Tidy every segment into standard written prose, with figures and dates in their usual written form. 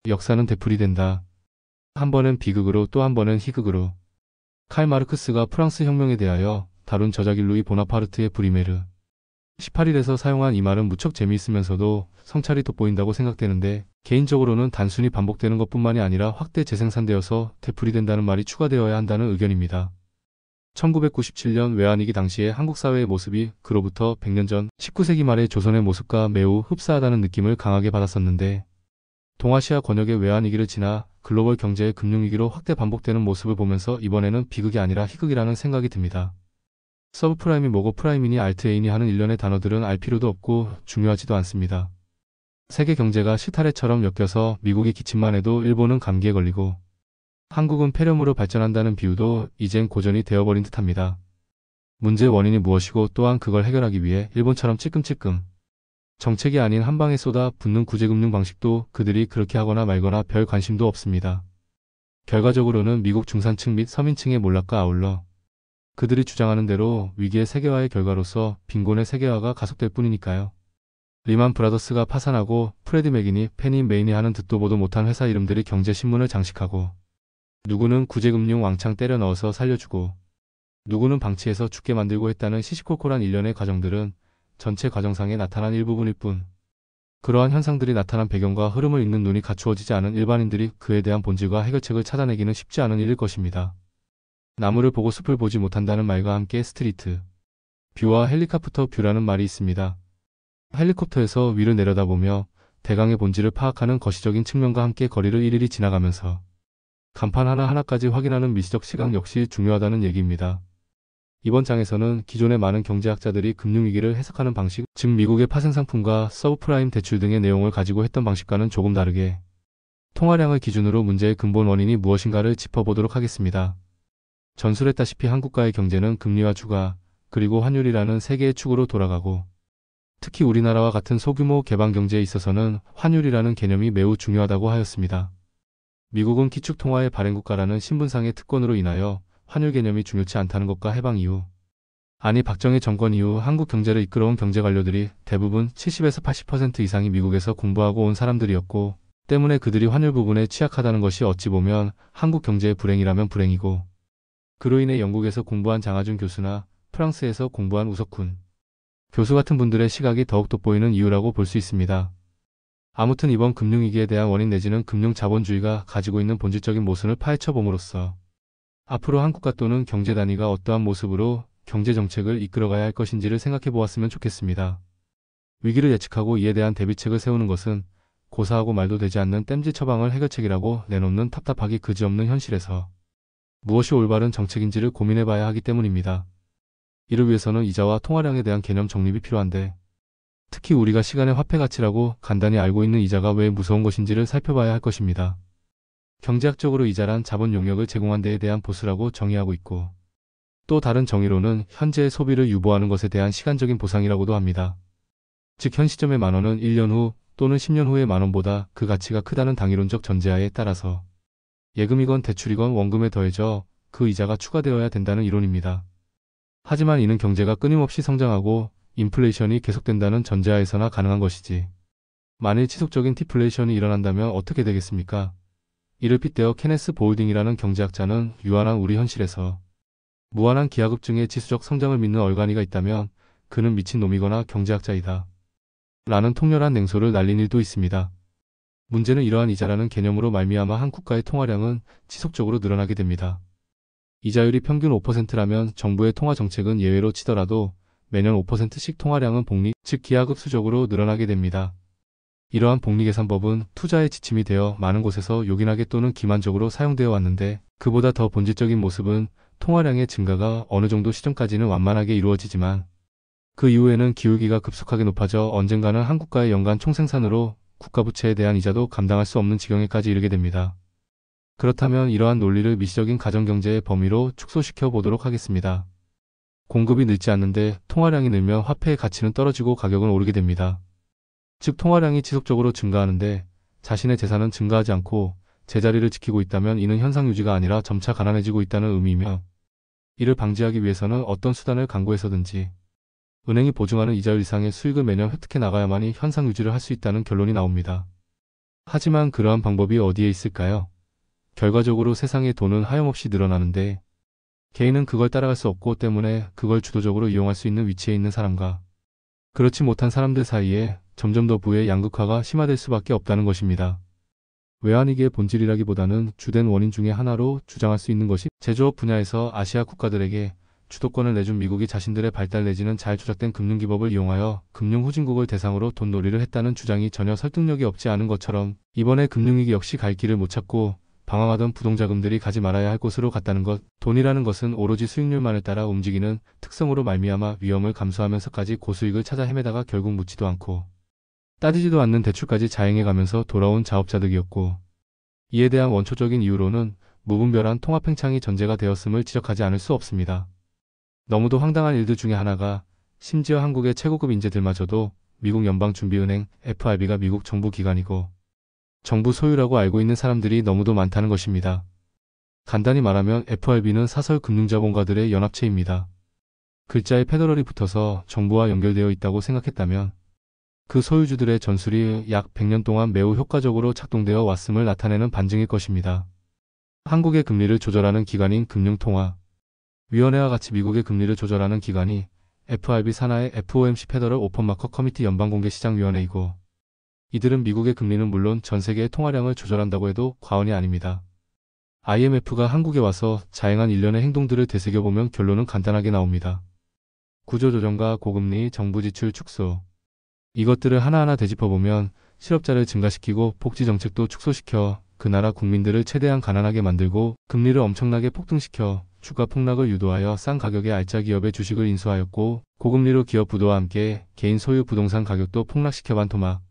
역사는 되풀이된다. 한 번은 비극으로 또 한 번은 희극으로. 칼 마르크스가 프랑스 혁명에 대하여 다룬 저작인 루이 보나파르트의 브리메르 18일에서 사용한 이 말은 무척 재미있으면서도 성찰이 돋보인다고 생각되는데, 개인적으로는 단순히 반복되는 것뿐만이 아니라 확대 재생산되어서 되풀이된다는 말이 추가되어야 한다는 의견입니다. 1997년 외환위기 당시의 한국 사회의 모습이 그로부터 100년 전 19세기 말의 조선의 모습과 매우 흡사하다는 느낌을 강하게 받았었는데, 동아시아 권역의 외환위기를 지나 글로벌 경제의 금융위기로 확대 반복되는 모습을 보면서 이번에는 비극이 아니라 희극이라는 생각이 듭니다. 서브프라임이 뭐고 프라임이니 알트에이니 하는 일련의 단어들은 알 필요도 없고 중요하지도 않습니다. 세계 경제가 실타래처럼 엮여서 미국이 기침만 해도 일본은 감기에 걸리고 한국은 폐렴으로 발전한다는 비유도 이젠 고전이 되어버린 듯합니다. 문제의 원인이 무엇이고 또한 그걸 해결하기 위해 일본처럼 찔끔찔끔 정책이 아닌 한방에 쏟아 붓는 구제금융 방식도 그들이 그렇게 하거나 말거나 별 관심도 없습니다. 결과적으로는 미국 중산층 및 서민층의 몰락과 아울러 그들이 주장하는 대로 위기의 세계화의 결과로서 빈곤의 세계화가 가속될 뿐이니까요. 리만 브라더스가 파산하고 프레디 맥이니 페니 메이니 하는 듣도 보도 못한 회사 이름들이 경제신문을 장식하고, 누구는 구제금융 왕창 때려 넣어서 살려주고 누구는 방치해서 죽게 만들고 했다는 시시콜콜한 일련의 과정들은 전체 과정상에 나타난 일부분일 뿐, 그러한 현상들이 나타난 배경과 흐름을 읽는 눈이 갖추어지지 않은 일반인들이 그에 대한 본질과 해결책을 찾아내기는 쉽지 않은 일일 것입니다. 나무를 보고 숲을 보지 못한다는 말과 함께 스트리트 뷰와 헬리콥터 뷰라는 말이 있습니다. 헬리콥터에서 위를 내려다보며 대강의 본질을 파악하는 거시적인 측면과 함께 거리를 일일이 지나가면서 간판 하나하나까지 확인하는 미시적 시각 역시 중요하다는 얘기입니다. 이번 장에서는 기존의 많은 경제학자들이 금융위기를 해석하는 방식, 즉 미국의 파생상품과 서브프라임 대출 등의 내용을 가지고 했던 방식과는 조금 다르게 통화량을 기준으로 문제의 근본 원인이 무엇인가를 짚어보도록 하겠습니다. 전술했다시피 한국과의 경제는 금리와 주가, 그리고 환율이라는 세 개의 축으로 돌아가고, 특히 우리나라와 같은 소규모 개방경제에 있어서는 환율이라는 개념이 매우 중요하다고 하였습니다. 미국은 기축통화의 발행국가라는 신분상의 특권으로 인하여 환율 개념이 중요치 않다는 것과 해방 이후, 아니 박정희 정권 이후 한국 경제를 이끌어온 경제관료들이 대부분 70에서 80% 이상이 미국에서 공부하고 온 사람들이었고, 때문에 그들이 환율 부분에 취약하다는 것이 어찌 보면 한국 경제의 불행이라면 불행이고, 그로 인해 영국에서 공부한 장하준 교수나 프랑스에서 공부한 우석훈 교수 같은 분들의 시각이 더욱 돋보이는 이유라고 볼 수 있습니다. 아무튼 이번 금융위기에 대한 원인 내지는 금융자본주의가 가지고 있는 본질적인 모순을 파헤쳐 봄으로써 앞으로 한국과 또는 경제 단위가 어떠한 모습으로 경제정책을 이끌어가야 할 것인지를 생각해 보았으면 좋겠습니다. 위기를 예측하고 이에 대한 대비책을 세우는 것은 고사하고 말도 되지 않는 땜질 처방을 해결책이라고 내놓는 답답하기 그지없는 현실에서 무엇이 올바른 정책인지를 고민해봐야 하기 때문입니다. 이를 위해서는 이자와 통화량에 대한 개념 정립이 필요한데, 특히 우리가 시간의 화폐 가치라고 간단히 알고 있는 이자가 왜 무서운 것인지를 살펴봐야 할 것입니다. 경제학적으로 이자란 자본 용역을 제공한 데에 대한 보수라고 정의하고 있고, 또 다른 정의로는 현재의 소비를 유보하는 것에 대한 시간적인 보상이라고도 합니다. 즉 현 시점의 만원은 1년 후 또는 10년 후의 만원보다 그 가치가 크다는 당위론적 전제하에 따라서 예금이건 대출이건 원금에 더해져 그 이자가 추가되어야 된다는 이론입니다. 하지만 이는 경제가 끊임없이 성장하고 인플레이션이 계속된다는 전제하에서나 가능한 것이지, 만일 지속적인 디플레이션이 일어난다면 어떻게 되겠습니까? 이를 빗대어 케네스 보울딩이라는 경제학자는 유한한 우리 현실에서 무한한 기하급증의 지수적 성장을 믿는 얼간이가 있다면 그는 미친놈이거나 경제학자이다 라는 통렬한 냉소를 날린 일도 있습니다. 문제는 이러한 이자라는 개념으로 말미암아 한 국가의 통화량은 지속적으로 늘어나게 됩니다. 이자율이 평균 5%라면 정부의 통화정책은 예외로 치더라도 매년 5%씩 통화량은 복리, 즉 기하급수적으로 늘어나게 됩니다. 이러한 복리계산법은 투자의 지침이 되어 많은 곳에서 요긴하게 또는 기만적으로 사용되어 왔는데, 그보다 더 본질적인 모습은 통화량의 증가가 어느 정도 시점까지는 완만하게 이루어지지만 그 이후에는 기울기가 급속하게 높아져 언젠가는 한 국가의 연간 총생산으로 국가부채에 대한 이자도 감당할 수 없는 지경에까지 이르게 됩니다. 그렇다면 이러한 논리를 미시적인 가정경제의 범위로 축소시켜 보도록 하겠습니다. 공급이 늘지 않는데 통화량이 늘면 화폐의 가치는 떨어지고 가격은 오르게 됩니다. 즉 통화량이 지속적으로 증가하는데 자신의 재산은 증가하지 않고 제자리를 지키고 있다면 이는 현상 유지가 아니라 점차 가난해지고 있다는 의미이며, 이를 방지하기 위해서는 어떤 수단을 강구해서든지 은행이 보증하는 이자율 이상의 수익을 매년 획득해 나가야만이 현상 유지를 할 수 있다는 결론이 나옵니다. 하지만 그러한 방법이 어디에 있을까요? 결과적으로 세상의 돈은 하염없이 늘어나는데 개인은 그걸 따라갈 수 없고 때문에 그걸 주도적으로 이용할 수 있는 위치에 있는 사람과 그렇지 못한 사람들 사이에 점점 더 부의 양극화가 심화될 수밖에 없다는 것입니다. 외환위기의 본질이라기보다는 주된 원인 중의 하나로 주장할 수 있는 것이 제조업 분야에서 아시아 국가들에게 주도권을 내준 미국이 자신들의 발달 내지는 잘 조작된 금융기법을 이용하여 금융후진국을 대상으로 돈놀이를 했다는 주장이 전혀 설득력이 없지 않은 것처럼 이번에 금융위기 역시 갈 길을 못 찾고 방황하던 부동자금들이 가지 말아야 할 곳으로 갔다는 것. 돈이라는 것은 오로지 수익률만을 따라 움직이는 특성으로 말미암아 위험을 감수하면서까지 고수익을 찾아 헤매다가 결국 묻지도 않고 따지지도 않는 대출까지 자행해가면서 돌아온 자업자득이었고 이에 대한 원초적인 이유로는 무분별한 통화팽창이 전제가 되었음을 지적하지 않을 수 없습니다. 너무도 황당한 일들 중에 하나가 심지어 한국의 최고급 인재들마저도 미국 연방준비은행 FRB가 미국 정부 기관이고 정부 소유라고 알고 있는 사람들이 너무도 많다는 것입니다. 간단히 말하면 FRB는 사설 금융자본가들의 연합체입니다. 글자에 페더럴이 붙어서 정부와 연결되어 있다고 생각했다면 그 소유주들의 전술이 약 100년 동안 매우 효과적으로 작동되어 왔음을 나타내는 반증일 것입니다. 한국의 금리를 조절하는 기관인 금융통화위원회와 같이 미국의 금리를 조절하는 기관이 FRB 산하의 FOMC 페더럴 오픈 마켓 커미티 연방공개시장위원회이고 이들은 미국의 금리는 물론 전 세계의 통화량을 조절한다고 해도 과언이 아닙니다. IMF가 한국에 와서 자행한 일련의 행동들을 되새겨보면 결론은 간단하게 나옵니다. 구조조정과 고금리, 정부 지출 축소. 이것들을 하나하나 되짚어보면 실업자를 증가시키고 복지정책도 축소시켜 그 나라 국민들을 최대한 가난하게 만들고 금리를 엄청나게 폭등시켜 주가 폭락을 유도하여 싼 가격의 알짜 기업의 주식을 인수하였고 고금리로 기업 부도와 함께 개인 소유 부동산 가격도 폭락시켜 반토막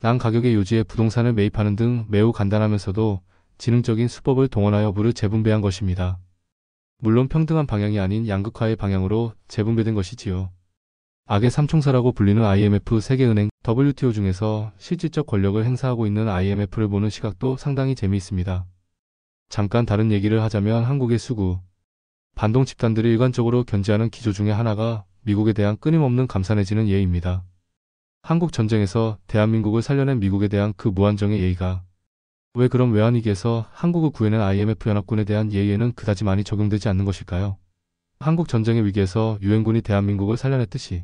난 가격의 요지에 부동산을 매입하는 등 매우 간단하면서도 지능적인 수법을 동원하여 부를 재분배한 것입니다. 물론 평등한 방향이 아닌 양극화의 방향으로 재분배된 것이지요. 악의 삼총사라고 불리는 IMF, 세계은행, WTO 중에서 실질적 권력을 행사하고 있는 IMF를 보는 시각도 상당히 재미있습니다. 잠깐 다른 얘기를 하자면 한국의 수구, 반동 집단들이 일관적으로 견지하는 기조 중에 하나가 미국에 대한 끊임없는 감사 내지는 예의입니다. 한국 전쟁에서 대한민국을 살려낸 미국에 대한 그 무한정의 예의가 왜 그럼 외환위기에서 한국을 구해낸 IMF 연합군에 대한 예의에는 그다지 많이 적용되지 않는 것일까요? 한국 전쟁의 위기에서 유엔군이 대한민국을 살려냈듯이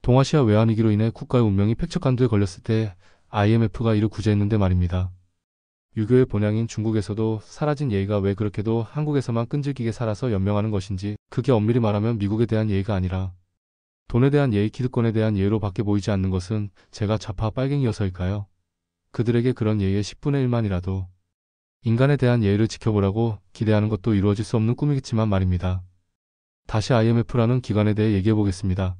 동아시아 외환위기로 인해 국가의 운명이 팽척간두에 걸렸을 때 IMF가 이를 구제했는데 말입니다. 유교의 본향인 중국에서도 사라진 예의가 왜 그렇게도 한국에서만 끈질기게 살아서 연명하는 것인지 그게 엄밀히 말하면 미국에 대한 예의가 아니라 돈에 대한 예의, 기득권에 대한 예의로 밖에 보이지 않는 것은 제가 좌파 빨갱이여서일까요? 그들에게 그런 예의의 10분의 1만이라도 인간에 대한 예의를 지켜보라고 기대하는 것도 이루어질 수 없는 꿈이겠지만 말입니다. 다시 IMF라는 기관에 대해 얘기해보겠습니다.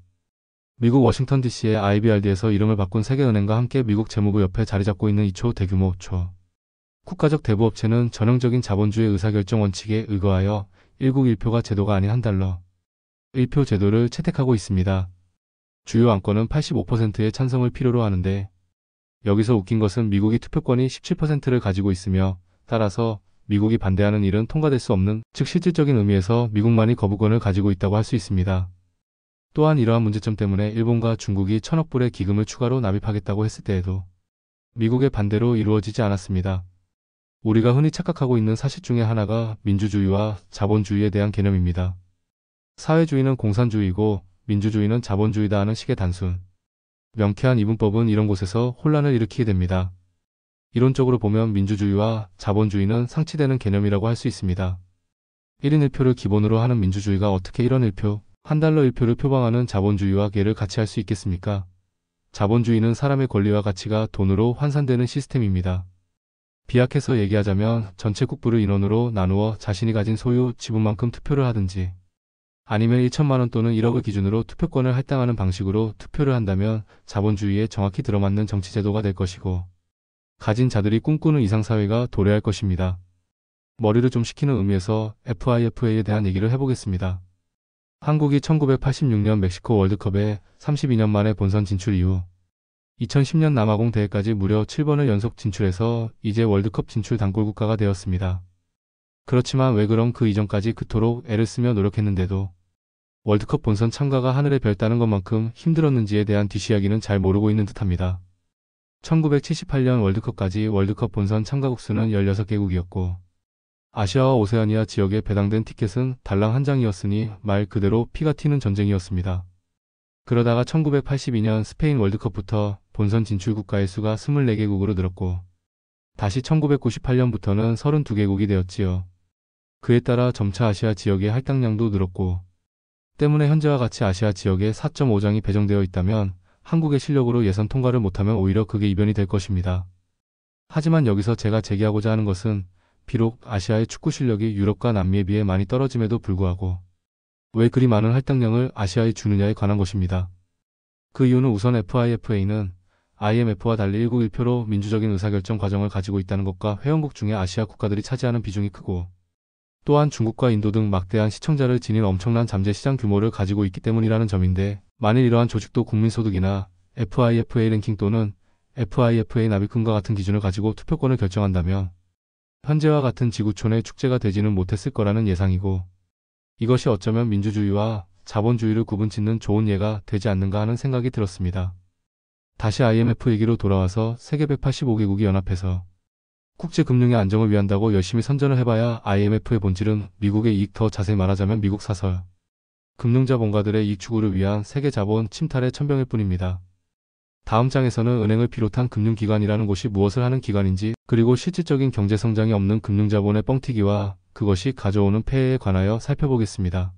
미국 워싱턴 DC의 IBRD에서 이름을 바꾼 세계은행과 함께 미국 재무부 옆에 자리 잡고 있는 2초 대규모 국가적 대부업체는 전형적인 자본주의 의사결정 원칙에 의거하여 1국 1표가 제도가 아닌 한 달러 1표 제도를 채택하고 있습니다. 주요 안건은 85%의 찬성을 필요로 하는데 여기서 웃긴 것은 미국이 투표권이 17%를 가지고 있으며 따라서 미국이 반대하는 일은 통과될 수 없는, 즉 실질적인 의미에서 미국만이 거부권을 가지고 있다고 할 수 있습니다. 또한 이러한 문제점 때문에 일본과 중국이 1000억 불의 기금을 추가로 납입하겠다고 했을 때에도 미국의 반대로 이루어지지 않았습니다. 우리가 흔히 착각하고 있는 사실 중에 하나가 민주주의와 자본주의에 대한 개념입니다. 사회주의는 공산주의고 민주주의는 자본주의다 하는 식의 단순, 명쾌한 이분법은 이런 곳에서 혼란을 일으키게 됩니다. 이론적으로 보면 민주주의와 자본주의는 상치되는 개념이라고 할 수 있습니다. 1인 1표를 기본으로 하는 민주주의가 어떻게 1원 1표, 한 달러 1표를 표방하는 자본주의와 계를 같이 할 수 있겠습니까? 자본주의는 사람의 권리와 가치가 돈으로 환산되는 시스템입니다. 비약해서 얘기하자면 전체 국부를 인원으로 나누어 자신이 가진 소유 지분만큼 투표를 하든지 아니면 1천만 원 또는 1억을 기준으로 투표권을 할당하는 방식으로 투표를 한다면 자본주의에 정확히 들어맞는 정치제도가 될 것이고 가진 자들이 꿈꾸는 이상사회가 도래할 것입니다. 머리를 좀 식히는 의미에서 FIFA에 대한 얘기를 해보겠습니다. 한국이 1986년 멕시코 월드컵에 32년 만에 본선 진출 이후 2010년 남아공 대회까지 무려 7번을 연속 진출해서 이제 월드컵 진출 단골 국가가 되었습니다. 그렇지만 왜 그럼 그 이전까지 그토록 애를 쓰며 노력했는데도 월드컵 본선 참가가 하늘의 별 따는 것만큼 힘들었는지에 대한 뒷이야기는 잘 모르고 있는 듯합니다. 1978년 월드컵까지 월드컵 본선 참가국 수는 16개국이었고 아시아와 오세아니아 지역에 배당된 티켓은 달랑 한 장이었으니 말 그대로 피가 튀는 전쟁이었습니다. 그러다가 1982년 스페인 월드컵부터 본선 진출 국가의 수가 24개국으로 늘었고 다시 1998년부터는 32개국이 되었지요. 그에 따라 점차 아시아 지역의 할당량도 늘었고 때문에 현재와 같이 아시아 지역에 4.5장이 배정되어 있다면 한국의 실력으로 예선 통과를 못하면 오히려 그게 이변이 될 것입니다. 하지만 여기서 제가 제기하고자 하는 것은 비록 아시아의 축구 실력이 유럽과 남미에 비해 많이 떨어짐에도 불구하고 왜 그리 많은 할당량을 아시아에 주느냐에 관한 것입니다. 그 이유는 우선 FIFA는 IMF와 달리 1국 1표로 민주적인 의사결정 과정을 가지고 있다는 것과 회원국 중에 아시아 국가들이 차지하는 비중이 크고 또한 중국과 인도 등 막대한 시청자를 지닌 엄청난 잠재 시장 규모를 가지고 있기 때문이라는 점인데 만일 이러한 조직도 국민소득이나 FIFA 랭킹 또는 FIFA 납입금과 같은 기준을 가지고 투표권을 결정한다면 현재와 같은 지구촌의 축제가 되지는 못했을 거라는 예상이고 이것이 어쩌면 민주주의와 자본주의를 구분짓는 좋은 예가 되지 않는가 하는 생각이 들었습니다. 다시 IMF 얘기로 돌아와서 세계 185개국이 연합해서 국제금융의 안정을 위한다고 열심히 선전을 해봐야 IMF의 본질은 미국의 이익, 더 자세히 말하자면 미국 사설 금융자본가들의 이익 추구를 위한 세계 자본 침탈의 천병일 뿐입니다. 다음 장에서는 은행을 비롯한 금융기관이라는 곳이 무엇을 하는 기관인지 그리고 실질적인 경제성장이 없는 금융자본의 뻥튀기와 그것이 가져오는 폐해에 관하여 살펴보겠습니다.